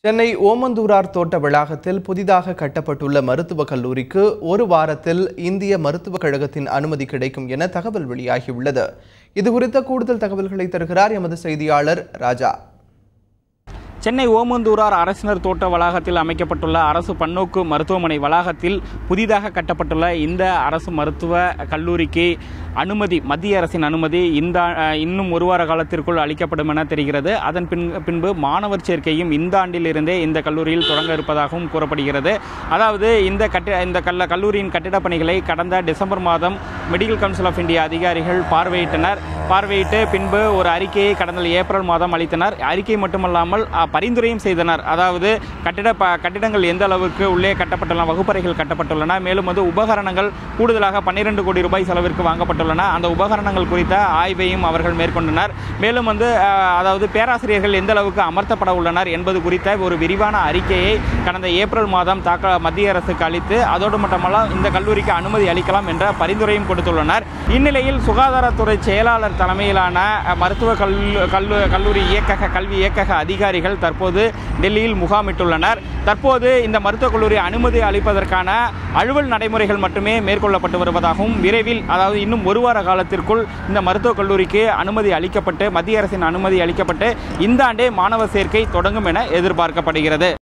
சென்னை ஓமந்தூரார் தோட்ட வளாகத்தில் புதிதாக கட்டப்பட்டுள்ள மருத்துவக் கல்லூரிக்கு ஒரு வாரத்தில் இந்திய மருத்துவக் கழகத்தின் அனுமதி கிடைக்கும் என தகவல் வெளியாகியுள்ளது. இதுகுறித்த கூடுதல் தகவல்களை தருகிறார் எமது செய்தியாளர் ராஜா. சென்னை ஓமந்தூரார் அரசினர் தோட்ட வளாகத்தில் அமைக்கப்பட்டுள்ள அரசு பன்னோக்கு மருத்துவமனை வளாகத்தில் புதிதாக கட்டப்பட்டுள்ள இந்த அரசு மருத்துவ கல்லூரிக்கு அனுமதி, மத்திய அரசின் அனுமதி இன்னும் ஒரு வார காலத்திற்குள் அளிக்கப்படும் என தெரிகிறது. அதன் பின்பு மாணவர் சேர்க்கையும் இந்த ஆண்டிலிருந்தே இந்த கல்லூரியில் தொடங்க இருப்பதாகவும் கூறப்படுகிறது. அதாவது இந்த கல்லூரியின் கட்டிடப் பணிகளை கடந்த டிசம்பர் மாதம் மெடிக்கல் கவுன்சில் ஆஃப் இந்தியா அதிகாரிகள் பார்வையிட்டு பின்பு ஒரு அறிக்கையை கடந்த ஏப்ரல் மாதம் அளித்தனர். அறிக்கை மட்டுமல்லாமல் பரிந்துரையும் செய்தனர். அதாவது கட்டிடங்கள் எந்த அளவுக்கு உள்ளே கட்டப்பட்டுள்ளன, வகுப்பறைகள் கட்டப்பட்டுள்ளன, மேலும் உபகரணங்கள் கூடுதலாக 12 கோடி ரூபாய் செலவிற்கு வாங்கப்பட்டுள்ளன. அந்த உபகரணங்கள் குறித்த ஆய்வையும் அவர்கள் மேற்கொண்டனர். மேலும் அதாவது பேராசிரியர்கள் எந்த அளவுக்கு அமர்த்தப்பட உள்ளனர் என்பது குறித்த ஒரு விரிவான அறிக்கையை கடந்த ஏப்ரல் மாதம் மத்திய அரசுக்கு அளித்து அதோடு மட்டுமல்ல இந்த கல்லூரிக்கு அனுமதி அளிக்கலாம் என்ற பரிந்துரையும் கொடுத்துள்ளனர். இந்நிலையில் சுகாதாரத்துறை செயலாளர் தலைமையிலான மருத்துவ கல்லூரி கல்வி இயக்கக அதிகாரிகள் தற்போது டெல்லியில் முகாமிட்டுள்ளனர். தற்போது இந்த மருத்துவக் கல்லூரி அனுமதி அளிப்பதற்கான அலுவல் நடைமுறைகள் மட்டுமே மேற்கொள்ளப்பட்டு வருவதாகவும் விரைவில், அதாவது இன்னும் ஒரு வார காலத்திற்குள் இந்த மருத்துவக் கல்லூரிக்கு அனுமதி அளிக்கப்பட்டு மத்திய அரசின் அனுமதி அளிக்கப்பட்டு இந்த ஆண்டே மாணவர் சேர்க்கை தொடங்கும் என எதிர்பார்க்கப்படுகிறது.